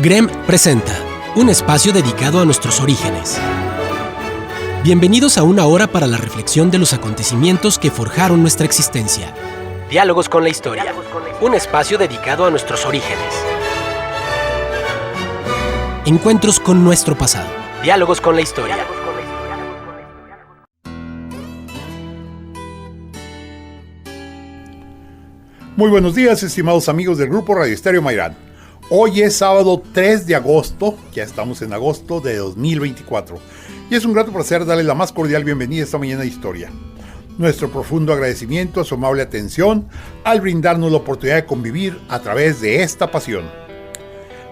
GREM presenta un espacio dedicado a nuestros orígenes. Bienvenidos a una hora para la reflexión de los acontecimientos que forjaron nuestra existencia. Diálogos con la historia, un espacio dedicado a nuestros orígenes. Encuentros con nuestro pasado. Diálogos con la historia. Muy buenos días, estimados amigos del Grupo Radio Estéreo Mairán. Hoy es sábado 3 de agosto, ya estamos en agosto de 2024, y es un grato placer darles la más cordial bienvenida esta mañana de historia. Nuestro profundo agradecimiento a su amable atención al brindarnos la oportunidad de convivir a través de esta pasión.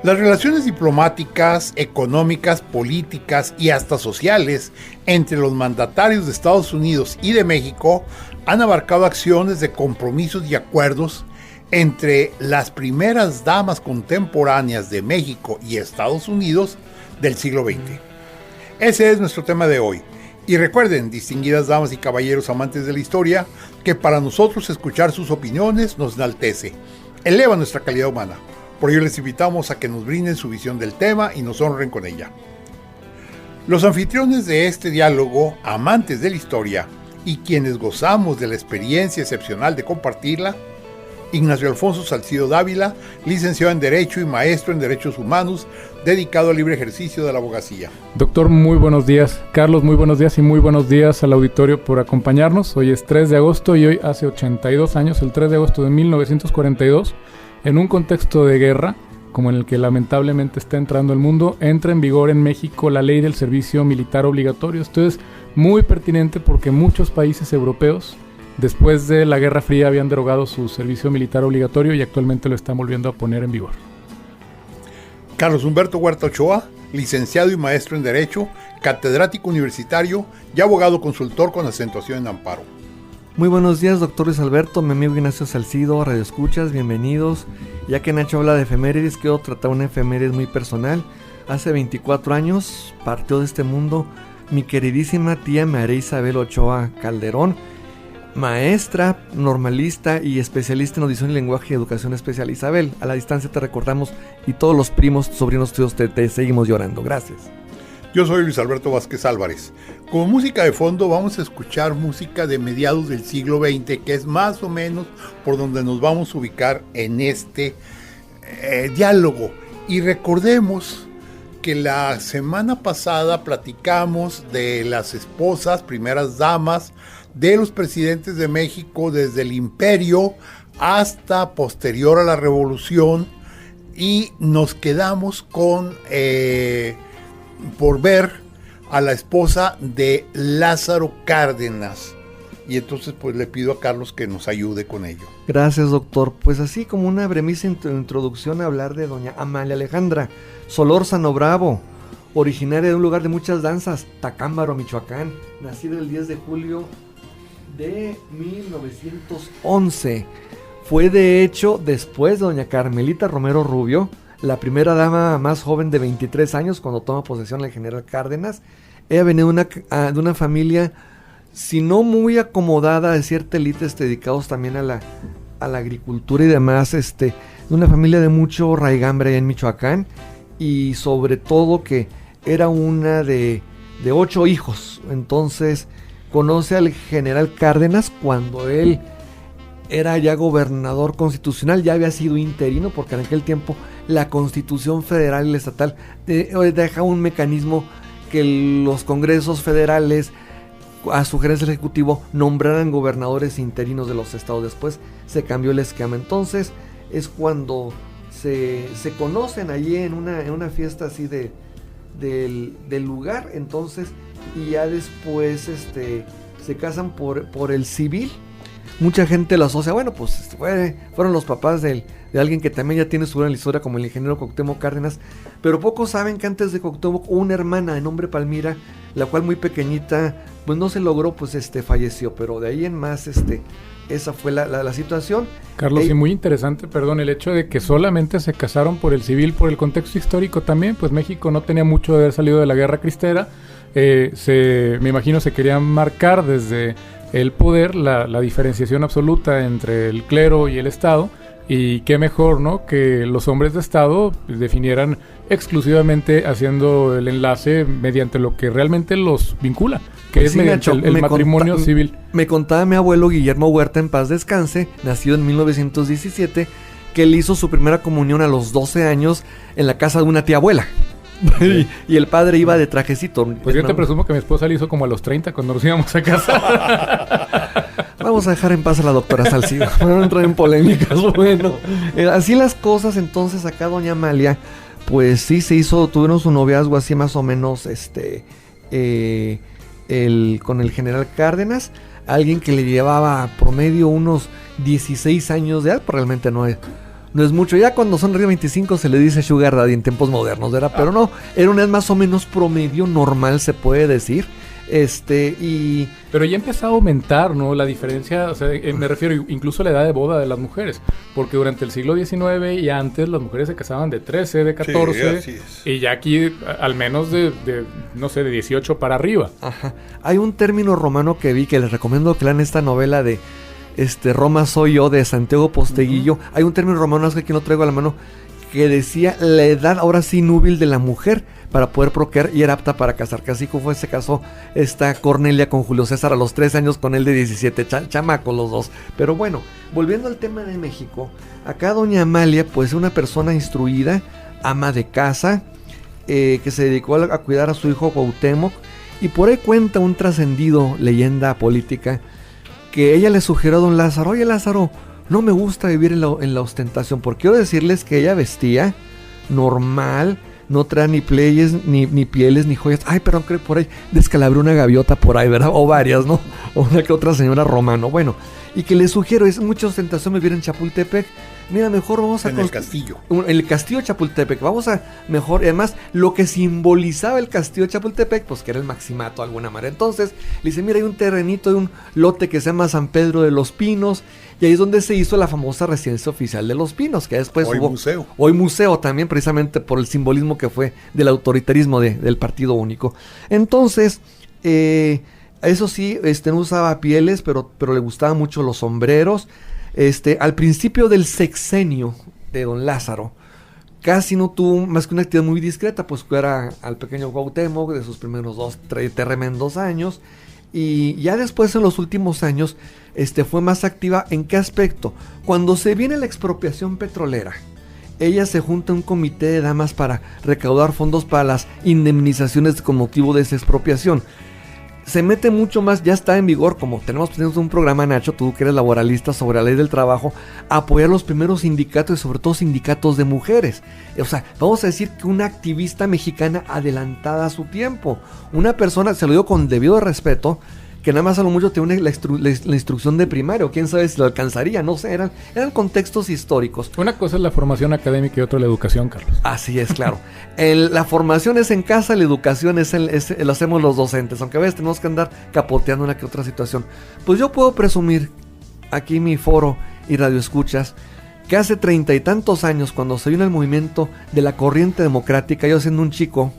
Las relaciones diplomáticas, económicas, políticas y hasta sociales entre los mandatarios de Estados Unidos y de México han abarcado acciones de compromisos y acuerdos entre las primeras damas contemporáneas de México y Estados Unidos del siglo XX. Ese es nuestro tema de hoy. Y recuerden, distinguidas damas y caballeros amantes de la historia, que para nosotros escuchar sus opiniones nos enaltece, eleva nuestra calidad humana. Por ello les invitamos a que nos brinden su visión del tema y nos honren con ella. Los anfitriones de este diálogo, amantes de la historia y quienes gozamos de la experiencia excepcional de compartirla: Ignacio Alfonso Salcido Dávila, licenciado en Derecho y maestro en Derechos Humanos, dedicado al libre ejercicio de la abogacía. Doctor, muy buenos días. Carlos, muy buenos días y muy buenos días al auditorio por acompañarnos. Hoy es 3 de agosto y hoy hace 82 años, el 3 de agosto de 1942, en un contexto de guerra, como en el que lamentablemente está entrando el mundo, entra en vigor en México la ley del servicio militar obligatorio. Esto es muy pertinente porque muchos países europeos, después de la Guerra Fría, habían derogado su servicio militar obligatorio y actualmente lo están volviendo a poner en vigor. Carlos Humberto Huerta Ochoa, licenciado y maestro en Derecho, catedrático universitario y abogado consultor con acentuación en amparo. Muy buenos días, doctor Luis Alberto, mi amigo Ignacio Salcido, Radio Escuchas, bienvenidos. Ya que Nacho habla de efemérides, quiero tratar una efeméride muy personal. Hace 24 años partió de este mundo mi queridísima tía María Isabel Ochoa Calderón, maestra, normalista y especialista en audición y lenguaje y educación especial. Isabel, a la distancia te recordamos y todos los primos, sobrinos tuyos te seguimos llorando. Gracias. Yo soy Luis Alberto Vázquez Álvarez. Como música de fondo vamos a escuchar música de mediados del siglo XX, que es más o menos por donde nos vamos a ubicar en este diálogo. Y recordemos que la semana pasada platicamos de las esposas, primeras damas, de los presidentes de México desde el Imperio hasta posterior a la Revolución, y nos quedamos con por ver a la esposa de Lázaro Cárdenas, y entonces pues le pido a Carlos que nos ayude con ello. Gracias, doctor. Pues así como una bremisa introducción a hablar de doña Amalia Alejandra Solórzano Bravo, originaria de un lugar de muchas danzas, Tacámbaro, Michoacán, nacida el 10 de julio de 1911. Fue de hecho después de doña Carmelita Romero Rubio, la primera dama más joven de 23 años cuando toma posesión el general Cárdenas. Ella venía de una familia, si no muy acomodada, de cierta élite, dedicados también a la agricultura y demás, de una familia de mucho raigambre allá en Michoacán, y sobre todo que era una de 8 hijos. Entonces conoce al general Cárdenas cuando él era ya gobernador constitucional, ya había sido interino, porque en aquel tiempo la Constitución federal y la estatal deja un mecanismo que los congresos federales, a sugerencia del Ejecutivo, nombraran gobernadores interinos de los estados. Después se cambió el esquema. Entonces es cuando se conocen allí en una fiesta así del lugar. Entonces, y ya después se casan por el civil. Mucha gente lo asocia, bueno, pues fueron los papás de alguien que también ya tiene su gran historia, como el ingeniero Cuauhtémoc Cárdenas, pero pocos saben que antes de Cuauhtémoc hubo una hermana de nombre Palmira, la cual muy pequeñita, pues no se logró, pues falleció, pero de ahí en más, esa fue la situación. Carlos, y muy interesante, perdón, el hecho de que solamente se casaron por el civil, por el contexto histórico también, pues México no tenía mucho de haber salido de la Guerra Cristera, me imagino se querían marcar desde el poder la diferenciación absoluta entre el clero y el Estado. Y qué mejor, ¿no? Que los hombres de Estado definieran exclusivamente haciendo el enlace mediante lo que realmente los vincula, que Pues es sí, mediante Nacho, el matrimonio civil. Me contaba mi abuelo Guillermo Huerta, en paz descanse, nacido en 1917, que él hizo su primera comunión a los 12 años en la casa de una tía abuela. y el padre iba de trajecito. Pues yo te presumo que mi esposa le hizo como a los 30 cuando nos íbamos a casa. Vamos a dejar en paz a la doctora Salcido para no entrar en polémicas. Bueno, así las cosas. Entonces acá doña Amalia, pues sí se hizo, tuvieron su noviazgo así más o menos, con el general Cárdenas, alguien que le llevaba promedio unos 16 años de edad, pero realmente no es mucho. Ya cuando son arriba de 25 se le dice sugar daddy en tiempos modernos, ¿verdad? Pero no, era una edad más o menos promedio normal, se puede decir. Pero ya empezó a aumentar, ¿no? La diferencia, o sea, me refiero incluso a la edad de boda de las mujeres, porque durante el siglo XIX y antes las mujeres se casaban de 13, de 14, sí, y ya aquí al menos no sé, de 18 para arriba. Ajá. Hay un término romano que vi que les recomiendo que lean esta novela de Roma soy yo, de Santiago Posteguillo. Uh-huh. Hay un término romano, es que aquí lo traigo a la mano, que decía la edad ahora sí núbil de la mujer para poder procrear y era apta para casar, que así como se casó esta Cornelia con Julio César a los 3 años, con él de 17, chamacos los dos. Pero bueno, volviendo al tema de México, acá doña Amalia pues es una persona instruida, ama de casa, que se dedicó a cuidar a su hijo Cuauhtémoc, y por ahí cuenta un trascendido leyenda política que ella le sugirió a don Lázaro: oye Lázaro, no me gusta vivir en la ostentación, porque quiero decirles que ella vestía normal, no trae ni pleyes, ni pieles, ni joyas. Ay, perdón, creo que por ahí descalabré una gaviota por ahí, ¿verdad? O varias, ¿no? O una que otra señora romano. Bueno, y que le sugiero, es mucha ostentación vivir en Chapultepec. Mira, mejor vamos a... En el castillo. El castillo de Chapultepec. Vamos a mejor... Además, lo que simbolizaba el castillo de Chapultepec, pues que era el maximato de alguna manera. Entonces, le dice, mira, hay un terrenito, hay un lote que se llama San Pedro de los Pinos. Y ahí es donde se hizo la famosa residencia oficial de los Pinos, que después hoy museo. Hoy museo también, precisamente por el simbolismo que fue del autoritarismo del Partido Único. Entonces, eso sí, no usaba pieles, pero le gustaban mucho los sombreros. Al principio del sexenio de don Lázaro, casi no tuvo más que una actividad muy discreta, pues era al pequeño Cuauhtémoc de sus primeros 2 tremendos años. Y ya después, en los últimos años, fue más activa. ¿En qué aspecto? Cuando se viene la expropiación petrolera, ella se junta a un comité de damas para recaudar fondos para las indemnizaciones con motivo de esa expropiación. Se mete mucho más, ya está en vigor, como tenemos un programa, Nacho, tú que eres laboralista, sobre la ley del trabajo, apoyar los primeros sindicatos y sobre todo sindicatos de mujeres. O sea, vamos a decir que una activista mexicana adelantada a su tiempo, una persona, se lo digo con debido respeto, que nada más a lo mucho tiene la instrucción de primario, quién sabe si lo alcanzaría, no sé, eran contextos históricos. Una cosa es la formación académica y otra la educación, Carlos. Así es, claro. La formación es en casa, la educación lo hacemos los docentes, aunque a veces tenemos que andar capoteando una que otra situación. Pues yo puedo presumir, aquí mi foro y radioescuchas, que hace 30 y tantos años, cuando se vino el movimiento de la corriente democrática, yo siendo un chico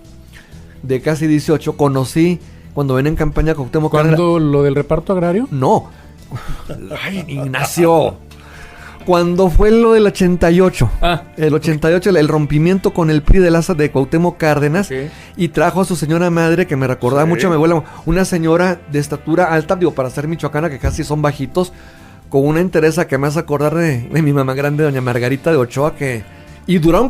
de casi 18, conocí... Cuando ven en campaña Cuauhtémoc Cárdenas. ¿Cuándo lo del reparto agrario? No. Ay, Ignacio. Cuando fue lo del 88. El 88, el rompimiento con el PRI de Cuauhtémoc Cárdenas. Okay. Y trajo a su señora madre, que me recordaba mucho a mi abuela, una señora de estatura alta, digo, para ser michoacana, que casi son bajitos, con una entereza que me hace acordar de mi mamá grande, doña Margarita de Ochoa, que... Y duraron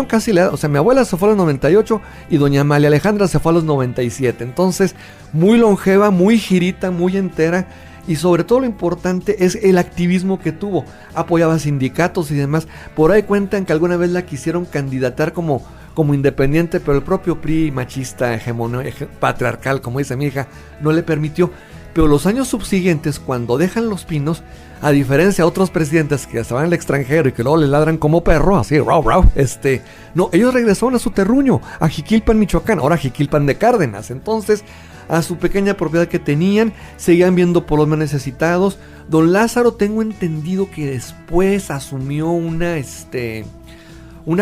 casi la edad. O sea, mi abuela se fue a los 98 y doña Amalia Alejandra se fue a los 97. Entonces, muy longeva, muy girita, muy entera. Y sobre todo lo importante es el activismo que tuvo. Apoyaba sindicatos y demás. Por ahí cuentan que alguna vez la quisieron candidatar como independiente, pero el propio PRI machista, patriarcal, como dice mi hija, no le permitió. Pero los años subsiguientes, cuando dejan Los Pinos, a diferencia de otros presidentes que estaban en el extranjero y que luego le ladran como perro, así, rau, rau, no, ellos regresaron a su terruño, a Jiquilpan, Michoacán, ahora Jiquilpan de Cárdenas. Entonces, a su pequeña propiedad que tenían, seguían viendo por los más necesitados. Don Lázaro, tengo entendido que después asumió una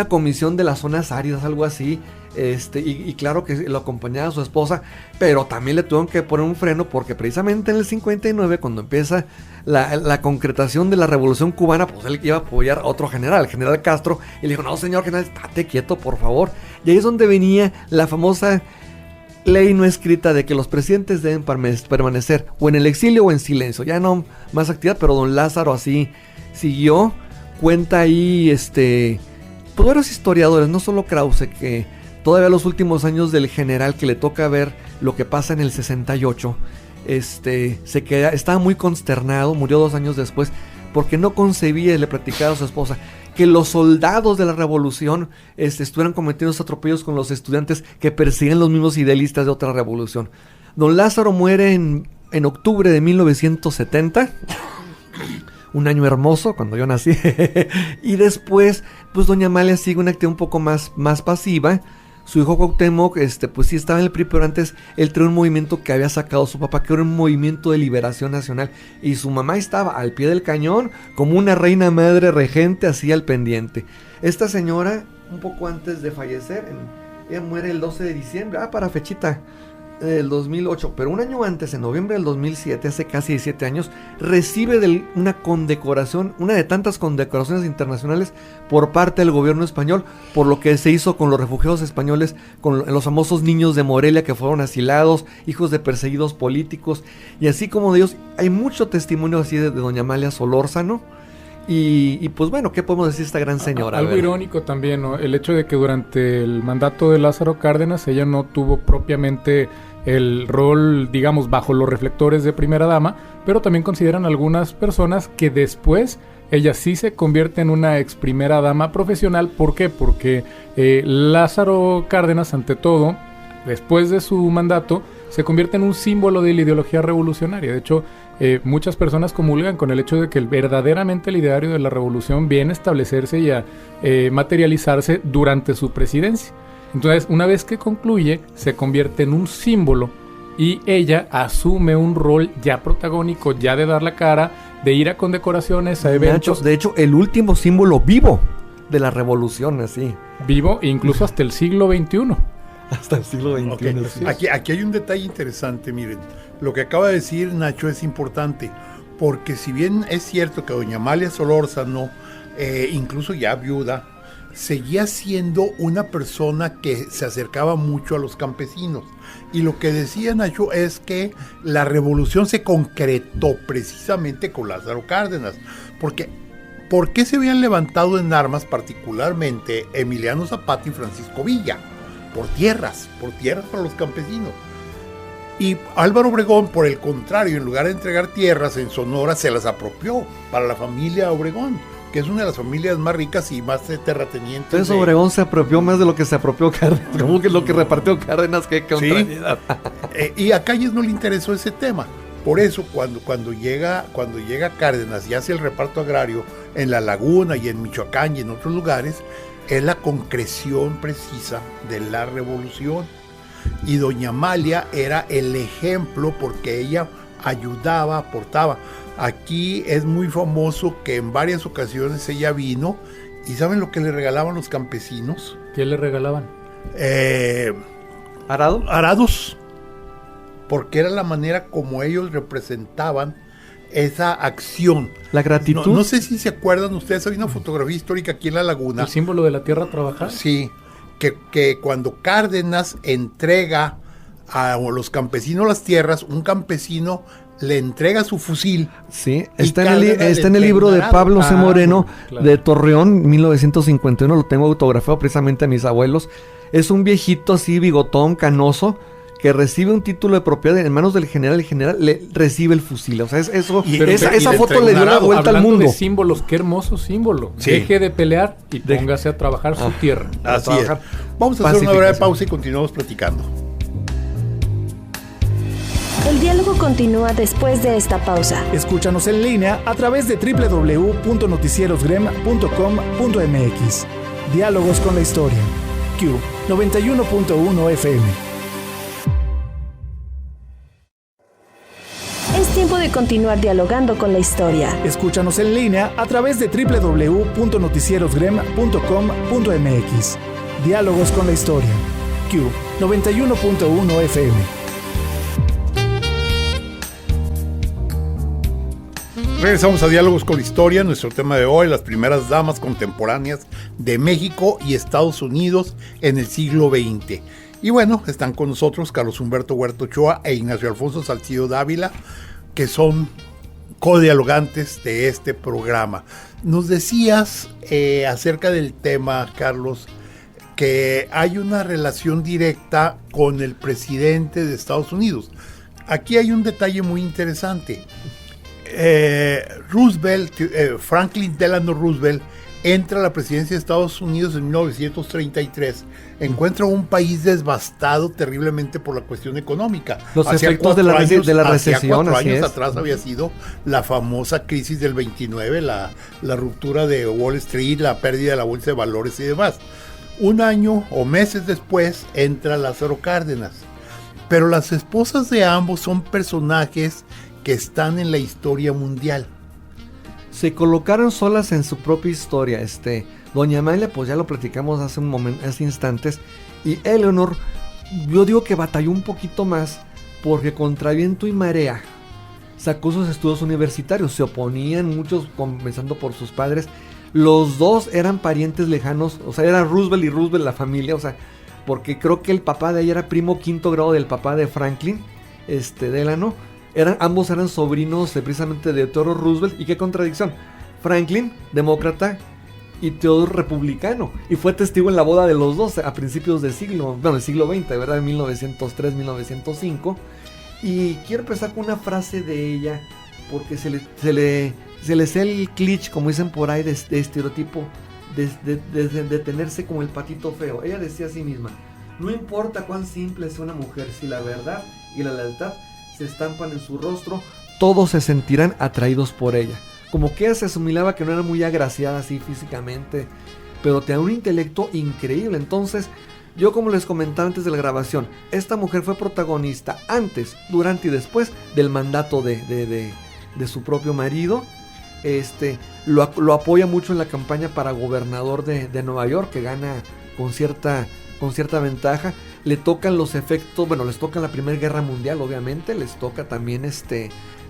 comisión de las zonas áridas, algo así. Y claro que lo acompañaba a su esposa, pero también le tuvieron que poner un freno porque precisamente en el 59, cuando empieza la concretación de la revolución cubana, pues él iba a apoyar a otro general, el general Castro, y le dijo, no señor general, estate quieto por favor. Y ahí es donde venía la famosa ley no escrita de que los presidentes deben permanecer o en el exilio o en silencio, ya no más actividad, pero don Lázaro así siguió. Cuenta ahí pues varios historiadores, no solo Krause, que todavía los últimos años del general, que le toca ver lo que pasa en el 68, estaba muy consternado, murió 2 años después, porque no concebía, y le platicaba a su esposa, que los soldados de la revolución estuvieran cometiendo esos atropellos con los estudiantes que persiguen los mismos idealistas de otra revolución. Don Lázaro muere en octubre de 1970, un año hermoso cuando yo nací, y después, pues doña Amalia sigue una actividad un poco más pasiva. Su hijo Cuauhtémoc, pues sí estaba en el PRI, pero antes él traía un movimiento que había sacado su papá, que era un movimiento de liberación nacional. Y su mamá estaba al pie del cañón, como una reina madre regente, así al pendiente. Esta señora, un poco antes de fallecer, ella muere el 12 de diciembre, para fechita del 2008, pero un año antes, en noviembre del 2007, hace casi 17 años, recibe una condecoración, una de tantas condecoraciones internacionales por parte del gobierno español, por lo que se hizo con los refugiados españoles, con los famosos niños de Morelia que fueron asilados, hijos de perseguidos políticos, y así como de ellos, hay mucho testimonio así de doña Amalia Solórzano. Y pues bueno, ¿qué podemos decir de esta gran señora? Algo irónico también, ¿no? El hecho de que durante el mandato de Lázaro Cárdenas ella no tuvo propiamente el rol, digamos, bajo los reflectores de primera dama, pero también consideran algunas personas que después ella sí se convierte en una ex primera dama profesional. ¿Por qué? Porque Lázaro Cárdenas, ante todo, después de su mandato, se convierte en un símbolo de la ideología revolucionaria. De hecho, muchas personas comulgan con el hecho de que verdaderamente el ideario de la revolución viene a establecerse y a materializarse durante su presidencia. Entonces, una vez que concluye, se convierte en un símbolo y ella asume un rol ya protagónico, ya de dar la cara, de ir a condecoraciones, a eventos. De hecho, el último símbolo vivo de la revolución, así. Vivo incluso hasta el siglo XXI. Hasta el siglo XXI. Okay. Sí. Aquí hay un detalle interesante, miren. Lo que acaba de decir Nacho es importante, porque si bien es cierto que doña Amalia Solórzano, incluso ya viuda, seguía siendo una persona que se acercaba mucho a los campesinos. Y lo que decía Nacho es que la revolución se concretó precisamente con Lázaro Cárdenas. Porque, ¿por qué se habían levantado en armas particularmente Emiliano Zapata y Francisco Villa? Por tierras para los campesinos. Y Álvaro Obregón, por el contrario, en lugar de entregar tierras en Sonora, se las apropió para la familia Obregón, que es una de las familias más ricas y más terratenientes. Entonces Obregón se apropió más de lo que se apropió Cárdenas, como que lo que repartió Cárdenas, que contrariedad. ¿Sí? Y a Calles no le interesó ese tema. Por eso cuando llega Cárdenas y hace el reparto agrario en La Laguna y en Michoacán y en otros lugares, es la concreción precisa de la revolución. Y doña Amalia era el ejemplo porque ella ayudaba, aportaba. Aquí es muy famoso que en varias ocasiones ella vino y ¿saben lo que le regalaban los campesinos? ¿Qué le regalaban? Arados, porque era la manera como ellos representaban esa acción. La gratitud. No sé si se acuerdan ustedes, hay una fotografía histórica aquí en La Laguna. ¿El símbolo de la tierra trabajada? Sí, que cuando Cárdenas entrega a los campesinos las tierras, un campesino le entrega su fusil. Sí, está en el libro de Pablo C. Moreno, claro, de Torreón, 1951, lo tengo autografiado precisamente a mis abuelos. Es un viejito así, bigotón, canoso, que recibe un título de propiedad en manos del general. El general le recibe el fusil. O sea, esa foto le dio la vuelta al mundo. De símbolos, qué hermoso símbolo. Sí. Deje de pelear y póngase a trabajar su tierra. Así es. Vamos a hacer una breve pausa y continuamos platicando. El diálogo continúa después de esta pausa. Escúchanos en línea a través de www.noticierosgrem.com.mx. Diálogos con la historia. Q 91.1 FM. Es tiempo de continuar dialogando con la historia. Escúchanos en línea a través de www.noticierosgrem.com.mx. Diálogos con la historia. Q 91.1 FM. Regresamos a Diálogos con la Historia, nuestro tema de hoy, las primeras damas contemporáneas de México y Estados Unidos en el siglo XX. Y bueno, están con nosotros Carlos Humberto Huerta Ochoa e Ignacio Alfonso Salcido Dávila, que son codialogantes de este programa. Nos decías acerca del tema, Carlos, que hay una relación directa con el presidente de Estados Unidos. Aquí hay un detalle muy interesante. Franklin Delano Roosevelt entra a la presidencia de Estados Unidos en 1933. Encuentra un país devastado terriblemente por la cuestión económica. Los efectos de la recesión. Hacía 4 así años es. atrás había sido la famosa crisis del 29, la ruptura de Wall Street, la pérdida de la bolsa de valores y demás. Un año o meses después entra Lázaro Cárdenas. Pero las esposas de ambos son personajes que están en la historia mundial. Se colocaron solas en su propia historia. Doña Amelia, pues ya lo platicamos hace instantes. Y Eleanor, yo digo que batalló un poquito más porque contra viento y marea sacó sus estudios universitarios. Se oponían muchos, comenzando por sus padres. Los dos eran parientes lejanos, o sea, era Roosevelt y Roosevelt la familia, o sea, porque creo que el papá de ella era primo quinto grado del papá de Franklin, Delano. Ambos eran sobrinos precisamente de Theodore Roosevelt. Y qué contradicción, Franklin, demócrata, y Theodore, republicano, y fue testigo en la boda de los dos a principios del siglo XX, ¿verdad? En 1903, 1905. Y quiero empezar con una frase de ella, porque se le hace el cliché, como dicen por ahí, de estereotipo, de tenerse como el patito feo. Ella decía a sí misma: no importa cuán simple sea una mujer, si la verdad y la lealtad se estampan en su rostro, todos se sentirán atraídos por ella. Como que ella se asimilaba que no era muy agraciada así físicamente, pero tenía un intelecto increíble. Entonces, yo, como les comentaba antes de la grabación, esta mujer fue protagonista antes, durante y después del mandato de su propio marido. Lo apoya mucho en la campaña para gobernador de Nueva York, que gana con cierta ventaja. Le tocan los efectos, les toca la Primera Guerra Mundial, obviamente. Les toca también,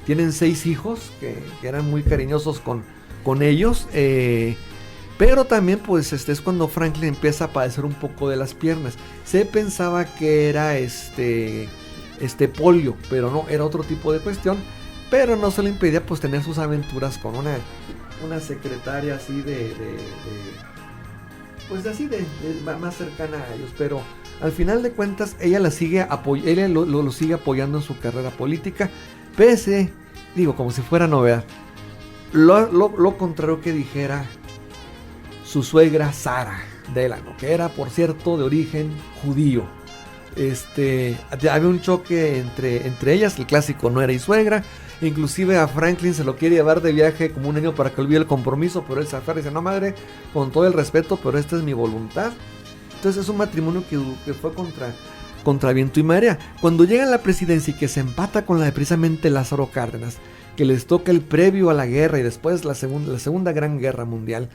tienen 6 hijos que eran muy cariñosos con ellos. Pero también, pues, es cuando Franklin empieza a padecer un poco de las piernas. Se pensaba que era polio, pero no, era otro tipo de cuestión. Pero no se le impedía, pues, tener sus aventuras con una secretaria así más cercana a ellos. Pero al final de cuentas, ella lo sigue apoyando en su carrera política, pese, como si fuera novedad, lo contrario que dijera su suegra Sara Delano, que era, por cierto, de origen judío. Había un choque entre ellas, el clásico no era y suegra. Inclusive a Franklin se lo quiere llevar de viaje como un niño para que olvide el compromiso, pero él se aferra y dice: no, madre, con todo el respeto, pero esta es mi voluntad. Entonces es un matrimonio que fue contra viento y marea. Cuando llega a la presidencia y que se empata con la de precisamente Lázaro Cárdenas, que les toca el previo a la guerra y después la segunda gran guerra mundial,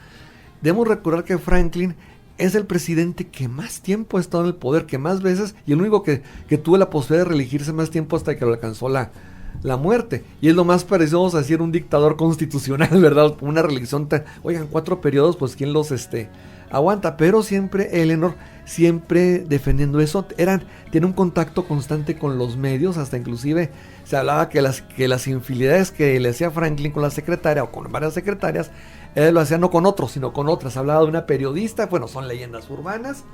debemos recordar que Franklin es el presidente que más tiempo ha estado en el poder, que más veces, y el único que tuvo la posibilidad de reelegirse más tiempo hasta que lo alcanzó la muerte. Y es lo más parecido, vamos a decir, un dictador constitucional, ¿verdad? Una reelección, 4 periodos, pues ¿quién los aguanta? Pero siempre Eleanor, siempre defendiendo eso, tiene un contacto constante con los medios. Hasta inclusive se hablaba que las infidelidades que le hacía Franklin con la secretaria o con varias secretarias, él lo hacía no con otros, sino con otras. Hablaba de una periodista, son leyendas urbanas,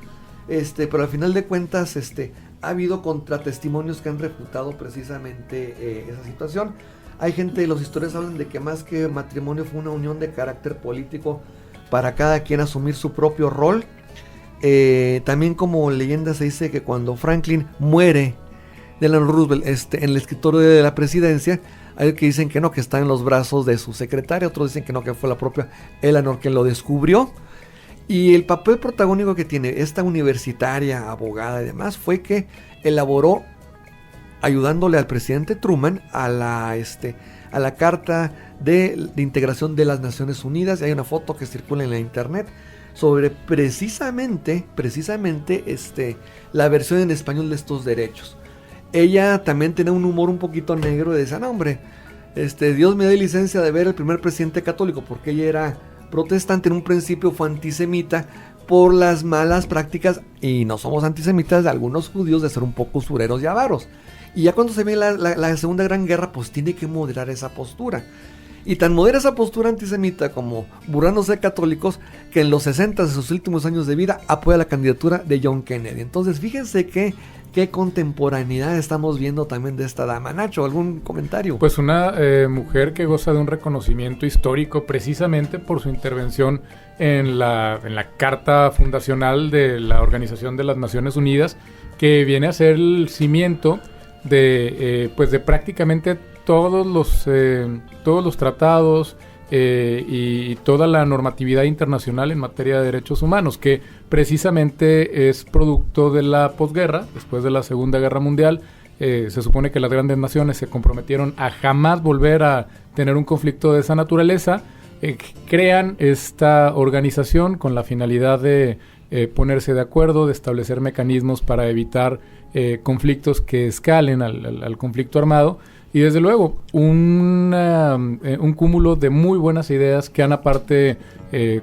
pero al final de cuentas, ha habido contratestimonios que han refutado precisamente esa situación. Hay los historiadores hablan de que más que matrimonio fue una unión de carácter político para cada quien asumir su propio rol. También, como leyenda, se dice que cuando Franklin muere, Delano Roosevelt, en el escritorio de la presidencia, hay que dicen que no, que está en los brazos de su secretaria, otros dicen que no, que fue la propia Eleanor quien lo descubrió. Y el papel protagónico que tiene esta universitaria, abogada y demás, fue que elaboró, ayudándole al presidente Truman, a la Carta de Integración de las Naciones Unidas. Hay una foto que circula en la internet. sobre precisamente, la versión en español de estos derechos. Ella también tenía un humor un poquito negro y decía, no hombre, Dios me dé licencia de ver el primer presidente católico, porque ella era protestante, en un principio fue antisemita por las malas prácticas, y no somos antisemitas, de algunos judíos de ser un poco usureros y avaros. Y ya cuando se ve la Segunda Gran Guerra, pues tiene que moderar esa postura. Y tan modera esa postura antisemita como burlándose de católicos, que en los 60 de sus últimos años de vida apoya la candidatura de John Kennedy. Entonces fíjense qué contemporaneidad estamos viendo también de esta dama. Nacho, ¿algún comentario? Pues una mujer que goza de un reconocimiento histórico precisamente por su intervención en la Carta Fundacional de la Organización de las Naciones Unidas, que viene a ser el cimiento de prácticamente todos los tratados y toda la normatividad internacional en materia de derechos humanos, que precisamente es producto de la posguerra, después de la Segunda Guerra Mundial. Se supone que las grandes naciones se comprometieron a jamás volver a tener un conflicto de esa naturaleza. Crean esta organización con la finalidad de ponerse de acuerdo, de establecer mecanismos para evitar conflictos que escalen al conflicto armado, y desde luego un cúmulo de muy buenas ideas que han aparte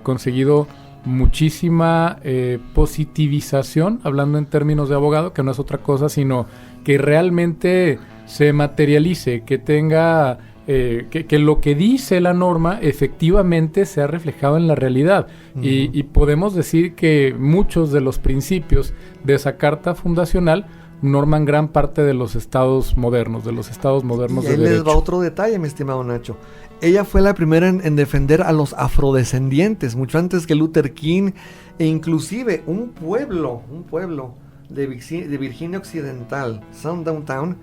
conseguido muchísima positivización, hablando en términos de abogado, que no es otra cosa sino que realmente se materialice, que tenga que lo que dice la norma efectivamente sea reflejado en la realidad. Uh-huh. Y podemos decir que muchos de los principios de esa carta fundacional norman gran parte de los estados modernos, de y derecho. Les va otro detalle, mi estimado Nacho. Ella fue la primera en defender a los afrodescendientes, mucho antes que Luther King, e inclusive un pueblo de Virginia Occidental, Sundown,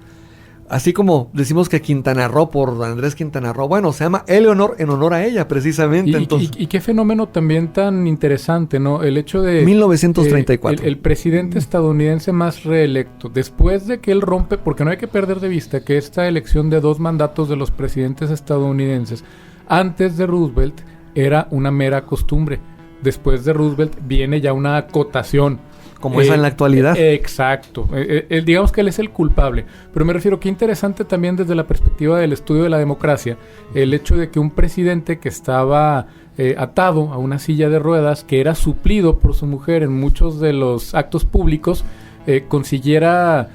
así como decimos que Quintana Roo por Andrés Quintana Roo, bueno, se llama Eleanor en honor a ella precisamente. Y qué fenómeno también tan interesante, ¿no? El hecho de 1934. El presidente estadounidense más reelecto, después de que él rompe, porque no hay que perder de vista que esta elección de 2 mandatos de los presidentes estadounidenses antes de Roosevelt era una mera costumbre. Después de Roosevelt viene ya una acotación, como esa en la actualidad. Exacto. Digamos que él es el culpable. Pero me refiero que interesante también desde la perspectiva del estudio de la democracia, el hecho de que un presidente que estaba atado a una silla de ruedas, que era suplido por su mujer en muchos de los actos públicos, consiguiera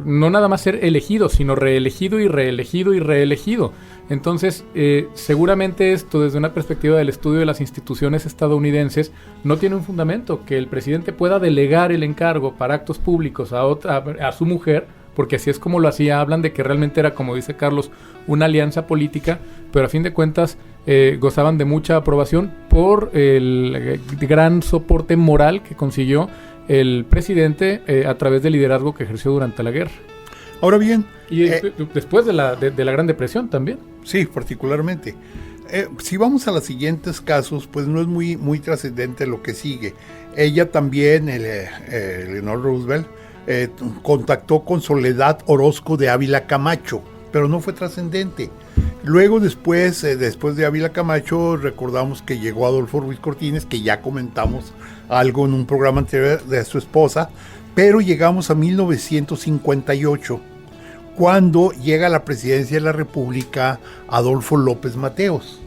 no nada más ser elegido, sino reelegido y reelegido y reelegido. Entonces, seguramente esto, desde una perspectiva del estudio de las instituciones estadounidenses, no tiene un fundamento, que el presidente pueda delegar el encargo para actos públicos a su mujer, porque así es como lo hacía. Hablan de que realmente era, como dice Carlos, una alianza política, pero a fin de cuentas gozaban de mucha aprobación por el gran soporte moral que consiguió el presidente a través del liderazgo que ejerció durante la guerra. Ahora bien... Y después de la Gran Depresión también. Sí, particularmente. Si vamos a los siguientes casos, pues no es muy trascendente lo que sigue. Ella también, Eleanor Roosevelt, contactó con Soledad Orozco de Ávila Camacho, pero no fue trascendente. Luego después de Ávila Camacho, recordamos que llegó Adolfo Ruiz Cortines, que ya comentamos algo en un programa anterior de su esposa, pero llegamos a 1958, cuando llega a la presidencia de la República Adolfo López Mateos,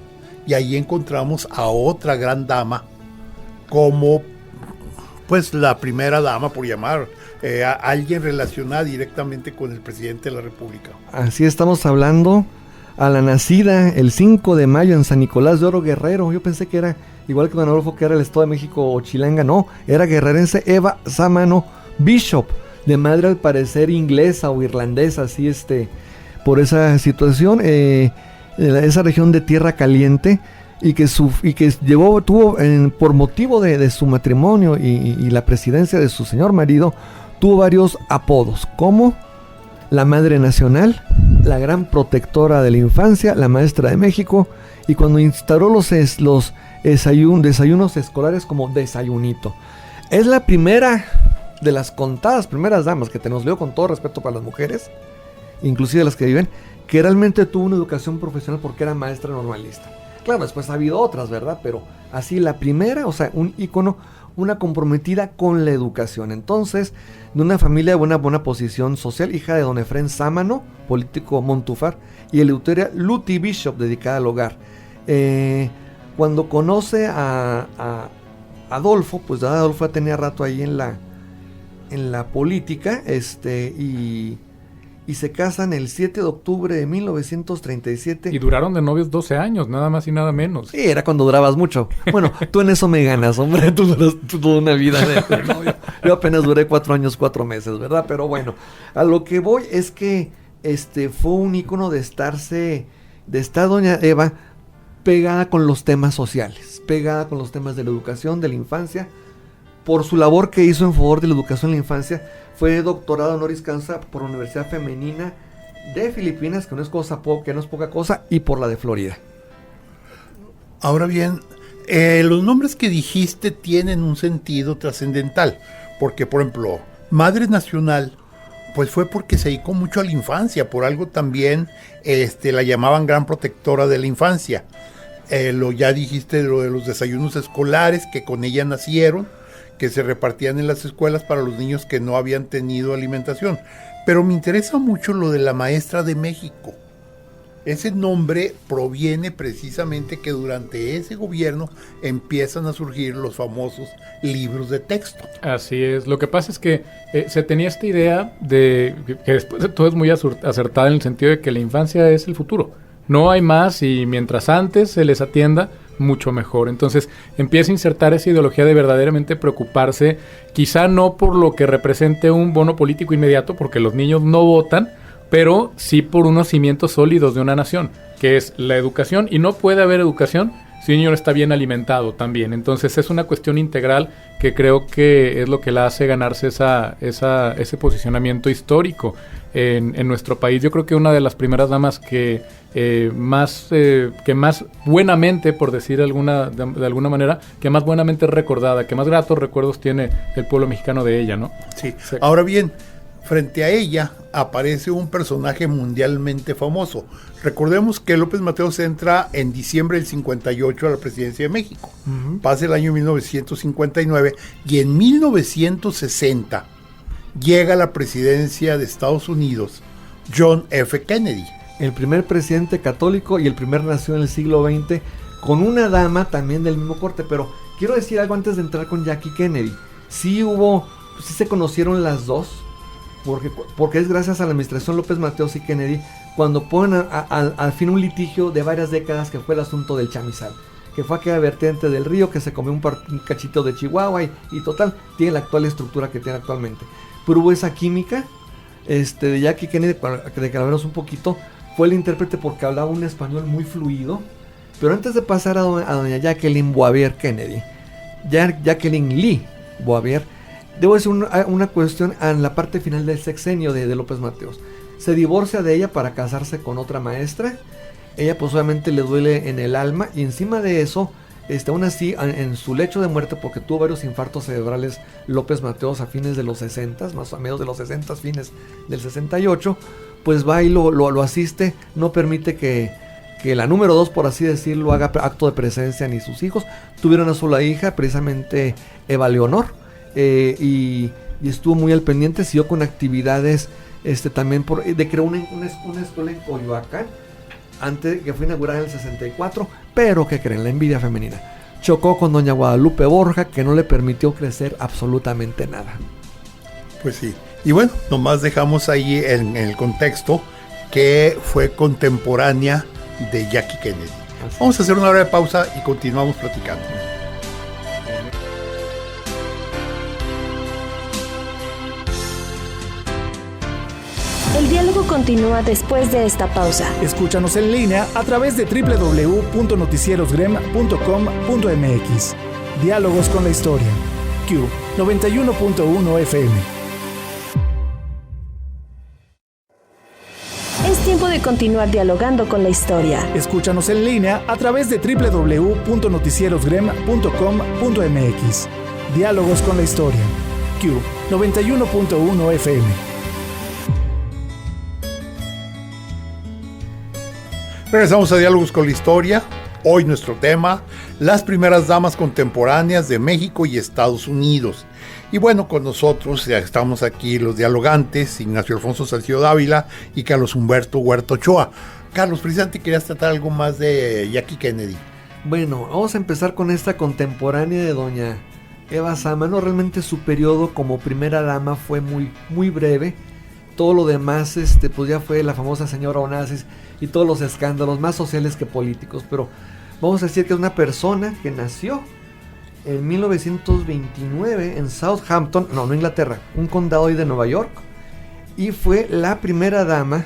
y ahí encontramos a otra gran dama, como pues la primera dama, por llamar a alguien relacionada directamente con el presidente de la República. Así estamos hablando a la nacida el 5 de mayo en San Nicolás de Oro, Guerrero. Yo pensé que era igual que don Adolfo, que era el Estado de México o Chilanga. No, era guerrerense. Eva Samano Bishop, de madre al parecer inglesa o irlandesa, así por esa situación, esa región de Tierra Caliente, y que tuvo por motivo de su matrimonio y la presidencia de su señor marido, tuvo varios apodos, como la Madre Nacional, la Gran Protectora de la Infancia, la Maestra de México, y cuando instauró los desayunos escolares como Desayunito. Es la primera de las contadas primeras damas, que te nos leo con todo respeto para las mujeres, inclusive las que viven, que realmente tuvo una educación profesional porque era maestra normalista. Claro, después ha habido otras, ¿verdad? Pero así la primera, o sea, un ícono, una comprometida con la educación. Entonces, de una familia de buena posición social, hija de don Efrén Sámano, político montúfar, y Eleuteria Luty Bishop, dedicada al hogar. Cuando conoce a Adolfo, pues Adolfo ya tenía rato ahí en la política, y se casan el 7 de octubre de 1937. Y duraron de novios 12 años, nada más y nada menos. Sí, era cuando durabas mucho. Bueno, tú en eso me ganas, hombre. Tú duras toda una vida de novio. Yo apenas duré 4 años, 4 meses, ¿verdad? Pero bueno, a lo que voy es que fue un ícono de estar doña Eva pegada con los temas sociales, pegada con los temas de la educación, de la infancia. Por su labor que hizo en favor de la educación en la infancia, fue doctorado honoris causa por la Universidad Femenina de Filipinas, que no es poca cosa, y por la de Florida. Ahora bien, los nombres que dijiste tienen un sentido trascendental, porque por ejemplo, Madre Nacional, pues fue porque se dedicó mucho a la infancia, por algo también la llamaban gran protectora de la infancia. Ya dijiste lo de los desayunos escolares que con ella nacieron, que se repartían en las escuelas para los niños que no habían tenido alimentación. Pero me interesa mucho lo de la Maestra de México. Ese nombre proviene precisamente que durante ese gobierno empiezan a surgir los famosos libros de texto. Así es. Lo que pasa es que se tenía esta idea de que después de todo es muy acertada en el sentido de que la infancia es el futuro. No hay más y mientras antes se les atienda, mucho mejor. Entonces empieza a insertar esa ideología de verdaderamente preocuparse, quizá no por lo que represente un bono político inmediato, porque los niños no votan, pero sí por unos cimientos sólidos de una nación, que es la educación, y no puede haber educación si un niño no está bien alimentado también. Entonces es una cuestión integral que creo que es lo que la hace ganarse ese posicionamiento histórico en nuestro país. Yo creo que una de las primeras damas que más buenamente, por decir de alguna manera, que más buenamente es recordada, que más gratos recuerdos tiene el pueblo mexicano de ella, ¿no? Sí. Ahora bien, frente a ella aparece un personaje mundialmente famoso. Recordemos que López Mateos entra en diciembre del 58 a la presidencia de México. Uh-huh. Pasa el año 1959 y en 1960 llega a la presidencia de Estados Unidos John F. Kennedy. El primer presidente católico y el primer nacido en el siglo XX, con una dama también del mismo corte. Pero quiero decir algo antes de entrar con Jackie Kennedy. Sí se conocieron las dos, porque es gracias a la administración López Mateos y Kennedy cuando ponen al fin un litigio de varias décadas, que fue el asunto del chamizal, que fue aquella vertiente del río que se comió un cachito de Chihuahua y total, tiene la actual estructura que tiene actualmente. Pero hubo esa química de Jackie Kennedy, para que la veamos un poquito. Fue el intérprete porque hablaba un español muy fluido. Pero antes de pasar a doña Jacqueline Boisvier Kennedy, Jacqueline Lee Boisvier, debo decir una cuestión en la parte final del sexenio de López Mateos. Se divorcia de ella para casarse con otra maestra. Ella pues obviamente le duele en el alma, y encima de eso, aún así, en su lecho de muerte, porque tuvo varios infartos cerebrales López Mateos a fines de los 60, más o menos de los 60, fines del 68, pues va y lo asiste, no permite que la número 2, por así decirlo, haga acto de presencia ni sus hijos. Tuvieron una sola hija, precisamente Eva Leonor, y estuvo muy al pendiente, siguió con actividades también de crear una escuela en Coyoacán, antes que fue inaugurada en el 64, pero ¿qué creen? La envidia femenina chocó con doña Guadalupe Borja, que no le permitió crecer absolutamente nada. Pues sí, y bueno, nomás dejamos ahí en el contexto que fue contemporánea de Jackie Kennedy. Vamos a hacer una hora de pausa y continuamos platicando. El diálogo continúa después de esta pausa. Escúchanos en línea a través de www.noticierosgrem.com.mx. Diálogos con la historia. Q 91.1 FM. Es tiempo de continuar dialogando con la historia. Escúchanos en línea a través de www.noticierosgrem.com.mx. Diálogos con la historia. Q 91.1 FM. Regresamos a Diálogos con la Historia. Hoy nuestro tema, las primeras damas contemporáneas de México y Estados Unidos. Y bueno, con nosotros ya estamos aquí los dialogantes, Ignacio Alfonso Salcido Dávila y Carlos Humberto Huerta Ochoa. Carlos, precisamente querías tratar algo más de Jackie Kennedy. Bueno, vamos a empezar con esta contemporánea de doña Eva Sámano. Realmente su periodo como primera dama fue muy breve. Todo lo demás pues ya fue la famosa señora Onassis y todos los escándalos más sociales que políticos, pero vamos a decir que es una persona que nació en 1929 en Southampton, no Inglaterra, un condado ahí de Nueva York, y fue la primera dama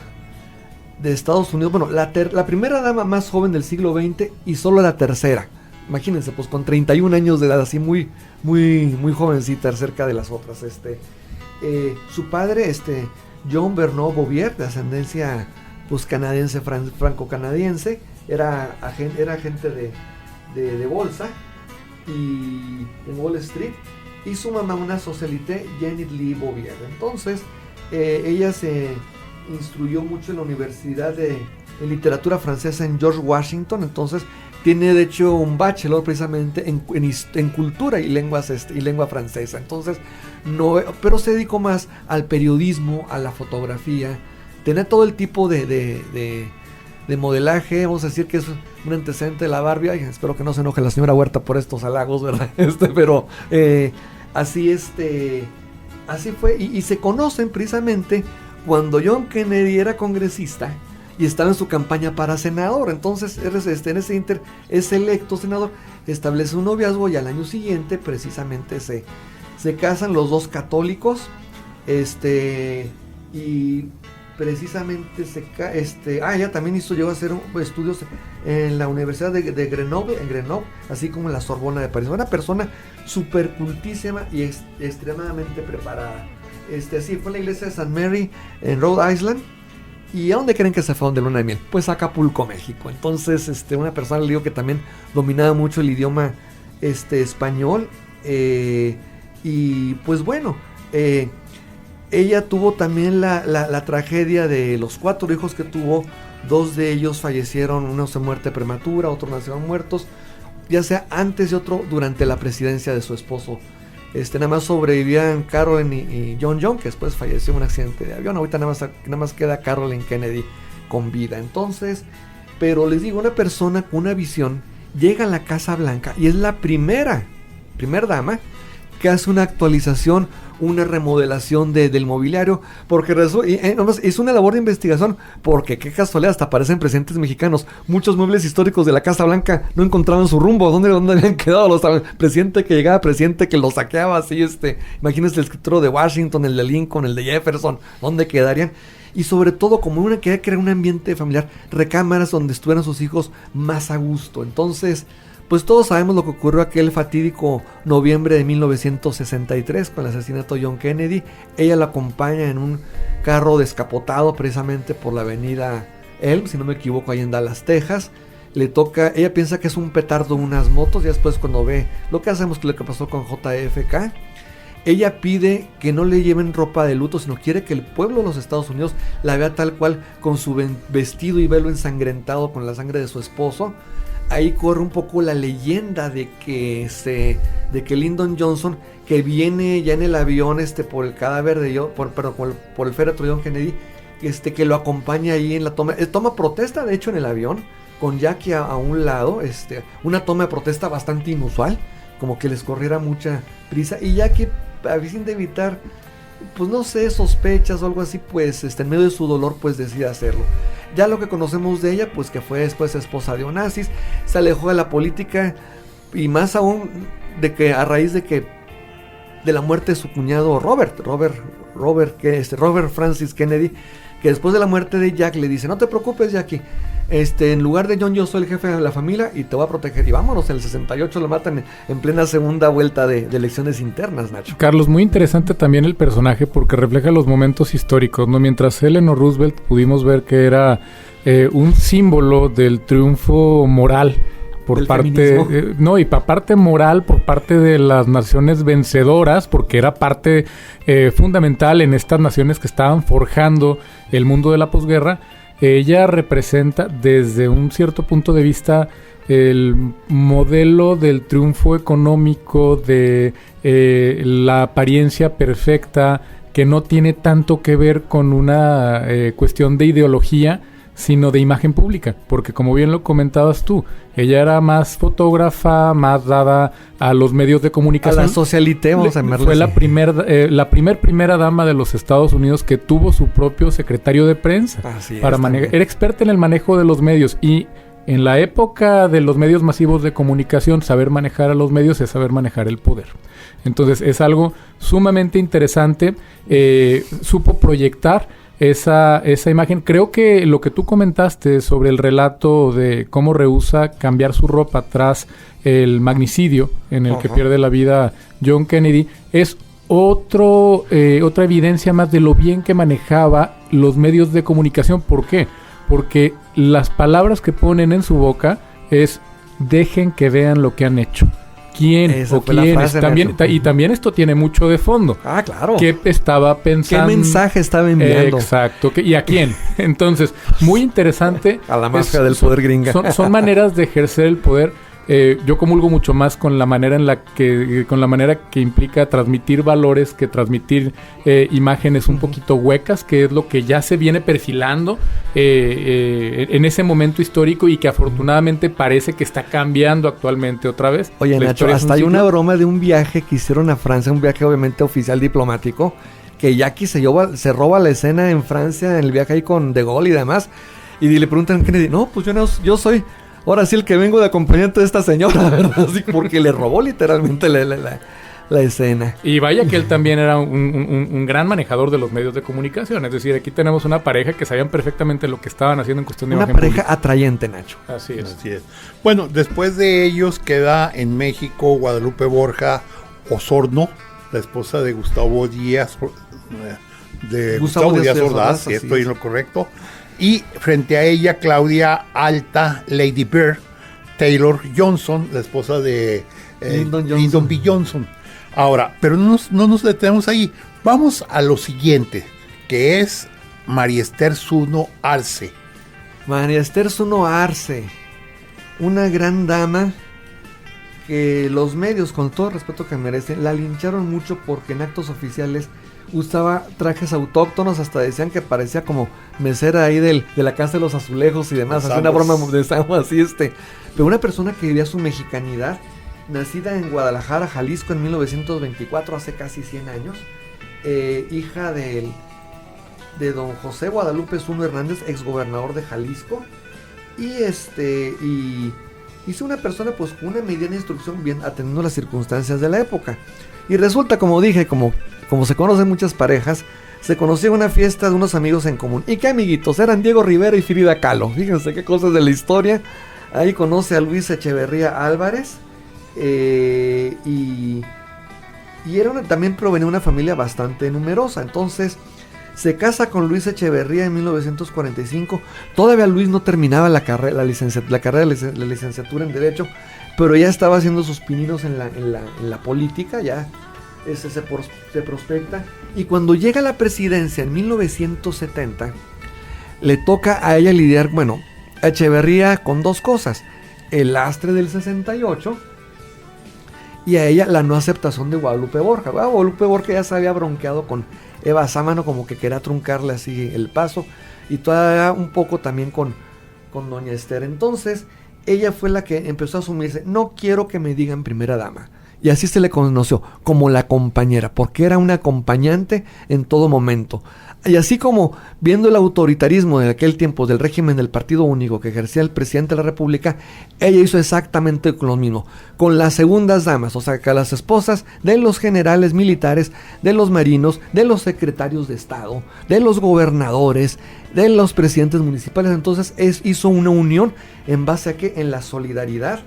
de Estados Unidos, bueno, la primera dama más joven del siglo XX y solo la tercera. Imagínense, pues con 31 años de edad, así muy jovencita, cerca de las otras. Su padre, John Bernard Bouvier, de ascendencia pues canadiense, franco-canadiense, era agente de bolsa y en Wall Street, y su mamá una socialité, Janet Lee Bouvier. Entonces ella se instruyó mucho en la Universidad de Literatura Francesa en George Washington. Entonces tiene de hecho un bachelor precisamente en cultura y lengua francesa. Entonces pero se dedicó más al periodismo, a la fotografía. Tenía todo el tipo de modelaje. Vamos a decir que es un antecedente de la Barbie. Ay, espero que no se enoje la señora Huerta por estos halagos, ¿verdad? Pero así fue. Y se conocen precisamente cuando John Kennedy era congresista y estaba en su campaña para senador. Entonces en ese inter es electo senador, establece un noviazgo y al año siguiente precisamente se casan los dos católicos, y precisamente ella también llegó a hacer estudios en la Universidad de Grenoble, así como en la Sorbona de París. Una persona súper cultísima y extremadamente preparada. Así fue en la iglesia de St. Mary en Rhode Island. ¿Y a dónde creen que se fueron de luna de miel? Pues a Acapulco, México. Entonces, una persona, le digo, que también dominaba mucho el idioma español. Y pues bueno, ella tuvo también la tragedia de los 4 hijos que tuvo. 2 de ellos fallecieron, uno de muerte prematura, otros nacieron muertos, ya sea antes y otro durante la presidencia de su esposo. Nada más sobrevivían Carolyn y John, que después falleció en un accidente de avión. Ahorita nada más queda Carolyn Kennedy con vida. Entonces, pero les digo, una persona con una visión llega a la Casa Blanca y es la primera dama que hace una actualización, una remodelación del mobiliario, porque es una labor de investigación, porque qué casualidad, hasta aparecen presidentes mexicanos. Muchos muebles históricos de la Casa Blanca no encontraban su rumbo. ¿Dónde habían quedado los presidente que llegaba, presidente que los saqueaba? Así, imagínense el escritorio de Washington, el de Lincoln, el de Jefferson, ¿dónde quedarían? Y sobre todo, como una quería crear un ambiente familiar, recámaras donde estuvieran sus hijos más a gusto. Entonces, pues todos sabemos lo que ocurrió aquel fatídico noviembre de 1963 con el asesinato de John Kennedy. Ella la acompaña en un carro descapotado precisamente por la avenida Elm, si no me equivoco, ahí en Dallas, Texas. Ella piensa que es un petardo, unas motos, y después cuando ve lo que hacemos, que lo que pasó con JFK, ella pide que no le lleven ropa de luto, sino quiere que el pueblo de los Estados Unidos la vea tal cual, con su vestido y velo ensangrentado con la sangre de su esposo. Ahí corre un poco la leyenda de que Lyndon Johnson, que viene ya en el avión por el cadáver por el féretro de John Kennedy, que lo acompaña ahí en la toma protesta, de hecho, en el avión, con Jackie a un lado, una toma de protesta bastante inusual, como que les corriera mucha prisa, y Jackie, a fin de evitar, pues no sé, sospechas o algo así, pues en medio de su dolor, pues decide hacerlo. Ya lo que conocemos de ella, pues que fue después esposa de Onassis, se alejó de la política, y más aún de que a raíz de la muerte de su cuñado Robert Francis Kennedy, que después de la muerte de Jack le dice: no te preocupes, Jackie, en lugar de John, yo soy el jefe de la familia y te voy a proteger. Y vámonos, en el 68 lo matan en plena segunda vuelta de elecciones internas, Nacho. Carlos, muy interesante también el personaje porque refleja los momentos históricos, ¿no? Mientras Eleanor Roosevelt pudimos ver que era un símbolo del triunfo moral por parte parte moral por parte de las naciones vencedoras, porque era parte fundamental en estas naciones que estaban forjando el mundo de la posguerra. Ella representa desde un cierto punto de vista el modelo del triunfo económico, de la apariencia perfecta, que no tiene tanto que ver con una cuestión de ideología, sino de imagen pública, porque como bien lo comentabas tú, ella era más fotógrafa, más dada a los medios de comunicación. A la socialité, vamos a llamarlo Fue así. la primera dama de los Estados Unidos que tuvo su propio secretario de prensa. Así es, para era experta en el manejo de los medios, y en la época de los medios masivos de comunicación, saber manejar a los medios es saber manejar el poder. Entonces es algo sumamente interesante. Supo proyectar esa imagen. Creo que lo que tú comentaste sobre el relato de cómo rehúsa cambiar su ropa tras el magnicidio en el que pierde la vida John Kennedy es otra evidencia más de lo bien que manejaba los medios de comunicación. ¿Por qué? Porque las palabras que ponen en su boca es: dejen que vean lo que han hecho. ¿Quién Esa o fue la quiénes? frase, Y también esto tiene mucho de fondo. Ah, claro. ¿Qué estaba pensando? ¿Qué mensaje estaba enviando? Exacto. ¿Y a quién? Entonces, muy interesante. A la mafia del poder gringa. Son maneras de ejercer el poder. Yo comulgo mucho más con la manera que implica transmitir valores, que transmitir imágenes un poquito huecas, que es lo que ya se viene perfilando en ese momento histórico, y que afortunadamente parece que está cambiando actualmente otra vez. Oye, La Nacho, historia es hasta hay ciclo. una broma de un viaje que hicieron a Francia, un viaje obviamente oficial diplomático, que Jackie se roba la escena en Francia, en el viaje ahí con De Gaulle y demás, y le preguntan a Kennedy: no, pues yo soy ahora sí el que vengo de acompañante de esta señora, ¿verdad? Así, porque le robó literalmente la escena. Y vaya que él también era un gran manejador de los medios de comunicación. Es decir, aquí tenemos una pareja que sabían perfectamente lo que estaban haciendo en cuestión de Una imagen pareja pública. atrayente, Nacho. Así es. Así es. Bueno, después de ellos queda en México Guadalupe Borja Osorno, la esposa de Gustavo Díaz, Gustavo Díaz Ordaz, si estoy en lo correcto. Y frente a ella Claudia Alta Lady Bird Taylor Johnson, la esposa de Lyndon B. Johnson. Ahora, pero no nos detenemos ahí. Vamos a lo siguiente, que es María Esther Zuno Arce. María Esther Zuno Arce, una gran dama que los medios, con todo el respeto que merecen, la lincharon mucho porque en actos oficiales usaba trajes autóctonos, hasta decían que parecía como mesera ahí de la Casa de los Azulejos y demás, hacía una broma de Samo así, pero una persona que vivía su mexicanidad, nacida en Guadalajara, Jalisco en 1924, hace casi 100 años, hija de don José Guadalupe Zuno Hernández, exgobernador de Jalisco, y hizo una persona pues con una mediana instrucción, bien atendiendo las circunstancias de la época. Y resulta, como dije, como se conocen muchas parejas, se conoció en una fiesta de unos amigos en común. ¿Y qué amiguitos? Eran Diego Rivera y Frida Kahlo. Fíjense qué cosas de la historia. Ahí conoce a Luis Echeverría Álvarez. Y también provenía de una familia bastante numerosa. Entonces se casa con Luis Echeverría en 1945. Todavía Luis no terminaba la carrera de licenciatura en Derecho, pero ya estaba haciendo sus pininos en la política, ya se prospecta. Y cuando llega a la presidencia en 1970, le toca a ella lidiar, a Echeverría con dos cosas: el lastre del 68 y a ella la no aceptación de Guadalupe Borja. Guadalupe Borja ya se había bronqueado con Eva Sámano, como que quería truncarle así el paso, y todavía un poco también con doña Esther. Entonces ella fue la que empezó a asumirse: no quiero que me digan primera dama. Y así se le conoció, como la compañera, porque era una acompañante en todo momento. Y así como viendo el autoritarismo de aquel tiempo del régimen del Partido Único que ejercía el presidente de la República, ella hizo exactamente lo mismo con las segundas damas, o sea, que las esposas de los generales militares, de los marinos, de los secretarios de Estado, de los gobernadores, de los presidentes municipales. Entonces hizo una unión en base a que en la solidaridad,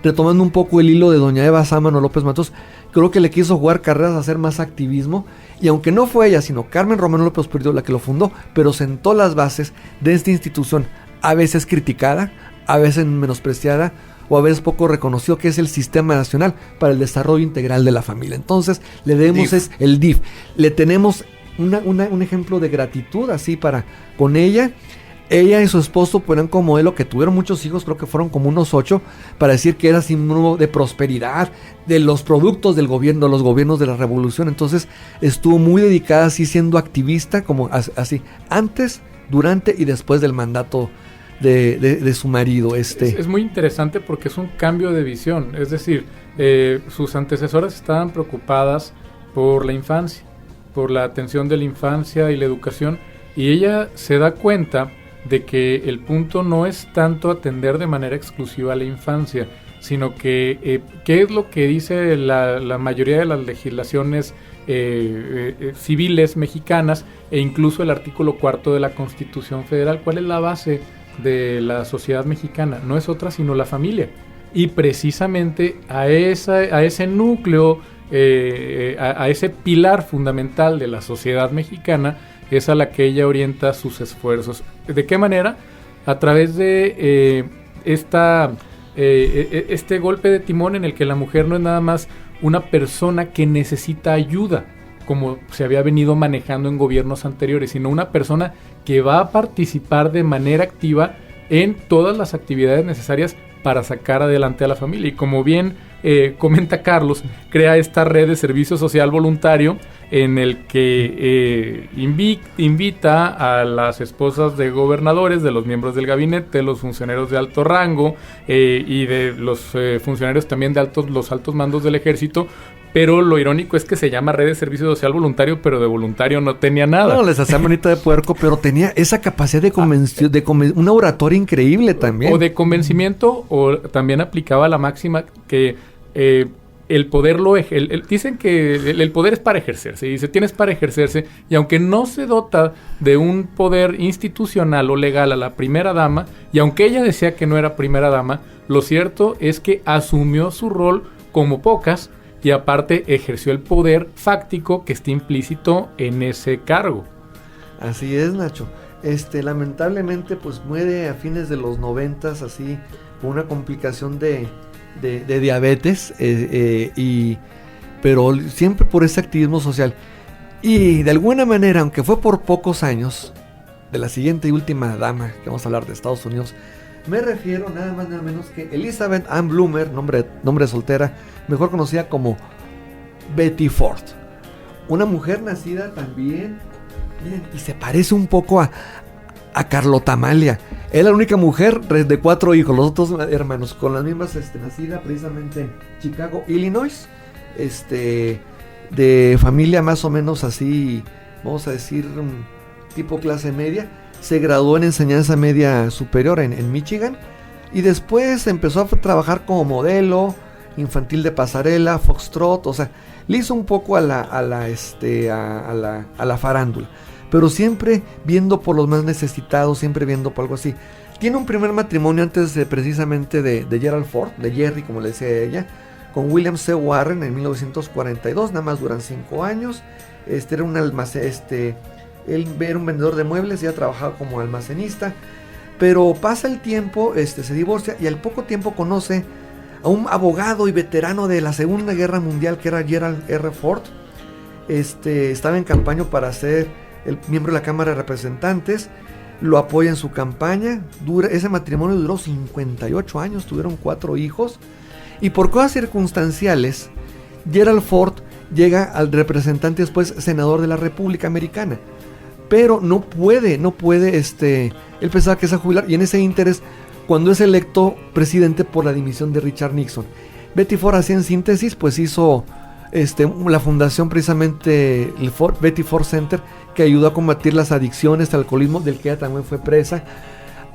retomando un poco el hilo de doña Eva Sámano López Matos, creo que le quiso jugar carreras a hacer más activismo, y aunque no fue ella, sino Carmen Romero López Portillo la que lo fundó, pero sentó las bases de esta institución, a veces criticada, a veces menospreciada, o a veces poco reconocido, que es el Sistema Nacional para el Desarrollo Integral de la Familia. Entonces, le debemos el DIF. Le tenemos un ejemplo de gratitud así con ella. Ella y su esposo ponían como modelo que tuvieron muchos hijos, creo que fueron como unos 8, para decir que era símbolo de prosperidad, de los productos del gobierno, los gobiernos de la revolución. Entonces estuvo muy dedicada así, siendo activista, como así, antes, durante y después del mandato de su marido. Es muy interesante porque es un cambio de visión. Es decir, sus antecesoras estaban preocupadas por la infancia, por la atención de la infancia y la educación, y ella se da cuenta de que el punto no es tanto atender de manera exclusiva a la infancia, sino que qué es lo que dice la mayoría de las legislaciones civiles mexicanas e incluso el artículo 4 de la Constitución Federal. ¿Cuál es la base de la sociedad mexicana? No es otra sino la familia, y precisamente a ese núcleo, a ese pilar fundamental de la sociedad mexicana es a la que ella orienta sus esfuerzos. ¿De qué manera? A través de este golpe de timón en el que la mujer no es nada más una persona que necesita ayuda, como se había venido manejando en gobiernos anteriores, sino una persona que va a participar de manera activa en todas las actividades necesarias para sacar adelante a la familia. Y como bien comenta Carlos, crea esta red de servicio social voluntario en el que invita a las esposas de gobernadores, de los miembros del gabinete, de los funcionarios de alto rango y de los funcionarios también de los altos mandos del ejército. Pero lo irónico es que se llama Red de Servicio Social Voluntario, pero de voluntario no tenía nada. No, les hacía manita de puerco, pero tenía esa capacidad de convención, una oratoria increíble también. O de convencimiento, o también aplicaba la máxima que el poder dicen que el poder es para ejercerse, y dice, tienes para ejercerse, y aunque no se dota de un poder institucional o legal a la primera dama, y aunque ella decía que no era primera dama, lo cierto es que asumió su rol como pocas, y aparte ejerció el poder fáctico que está implícito en ese cargo. Así es, Nacho. Lamentablemente pues muere a fines de los 90s, así, con una complicación de diabetes, pero siempre por ese activismo social. Y de alguna manera, aunque fue por pocos años, de la siguiente y última dama que vamos a hablar de Estados Unidos, me refiero nada más nada menos que Elizabeth Ann Bloomer, nombre soltera, mejor conocida como Betty Ford. Una mujer nacida también, miren, y se parece un poco a Carlota Amalia. Es la única mujer de 4 hijos, los otros hermanos con las mismas, nacida precisamente en Chicago, Illinois, de familia más o menos así, vamos a decir, tipo clase media. Se graduó en enseñanza media superior en Michigan, y después empezó a trabajar como modelo infantil de pasarela, foxtrot, o sea, le hizo un poco a la farándula, pero siempre viendo por los más necesitados, siempre viendo por algo así. Tiene un primer matrimonio antes precisamente de Gerald Ford, de Jerry, como le decía ella, con William C. Warren en 1942, nada más duran 5 años. Era un él era un vendedor de muebles y ha trabajado como almacenista, pero pasa el tiempo, se divorcia, y al poco tiempo conoce a un abogado y veterano de la Segunda Guerra Mundial que era Gerald R. Ford. Estaba en campaña para ser el miembro de la Cámara de Representantes, lo apoya en su campaña. Ese matrimonio duró 58 años, tuvieron 4 hijos, y por cosas circunstanciales Gerald Ford llega al representante, después senador de la República Americana, pero no puede, él pensaba que se iba a jubilar, y en ese interés, cuando es electo presidente por la dimisión de Richard Nixon, Betty Ford, así en síntesis, pues hizo la fundación precisamente, el Betty Ford Center, que ayudó a combatir las adicciones, el alcoholismo, del que ella también fue presa.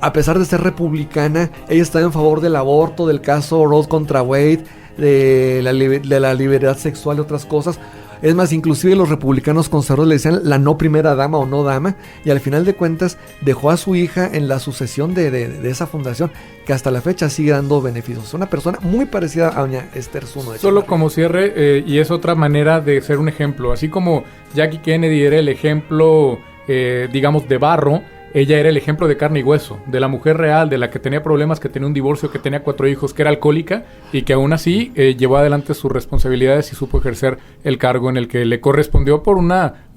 A pesar de ser republicana, ella estaba en favor del aborto, del caso Roe contra Wade, de la libertad sexual y otras cosas. Es más, inclusive los republicanos conservadores le decían la no primera dama o no dama, y al final de cuentas dejó a su hija en la sucesión de esa fundación, que hasta la fecha sigue dando beneficios. Es una persona muy parecida a doña Esther Zuno. Solo como cierre, y es otra manera de ser un ejemplo, así como Jackie Kennedy era el ejemplo, digamos, de barro, ella era el ejemplo de carne y hueso, de la mujer real, de la que tenía problemas, que tenía un divorcio, que tenía 4 hijos, que era alcohólica, y que aún así llevó adelante sus responsabilidades y supo ejercer el cargo en el que le correspondió por un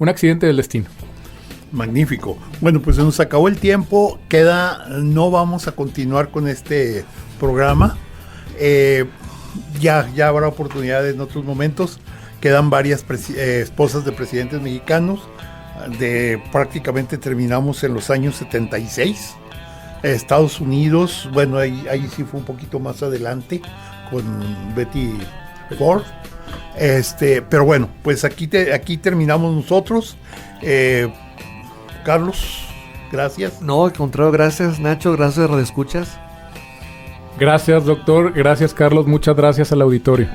accidente del destino. Magnífico. Bueno, pues se nos acabó el tiempo. No vamos a continuar con este programa. Ya habrá oportunidades en otros momentos. Quedan varias esposas de presidentes mexicanos. Prácticamente terminamos en los años 76. Estados Unidos, bueno, ahí sí fue un poquito más adelante con Betty Ford. Pero bueno, pues aquí terminamos nosotros. Carlos, gracias. No, al contrario, gracias Nacho, gracias Radio Escuchas. Gracias, doctor. Gracias, Carlos. Muchas gracias al auditorio.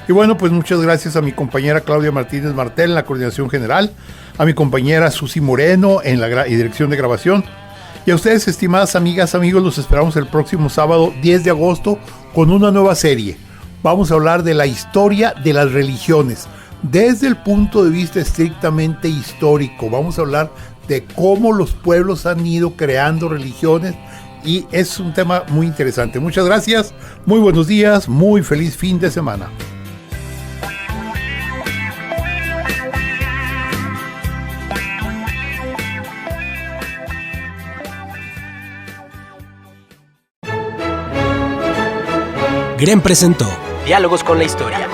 Y bueno, pues muchas gracias a mi compañera Claudia Martínez Martel en la coordinación general, a mi compañera Susi Moreno en la dirección de grabación. Y a ustedes, estimadas amigas, amigos, los esperamos el próximo sábado 10 de agosto con una nueva serie. Vamos a hablar de la historia de las religiones, desde el punto de vista estrictamente histórico. Vamos a hablar de cómo los pueblos han ido creando religiones y es un tema muy interesante. Muchas gracias, muy buenos días, muy feliz fin de semana. GREN presentó Diálogos con la Historia.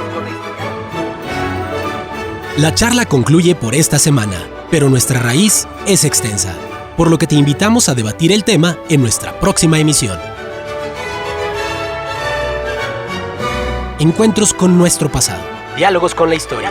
La charla concluye por esta semana, pero nuestra raíz es extensa, por lo que te invitamos a debatir el tema en nuestra próxima emisión. Encuentros con nuestro pasado. Diálogos con la Historia.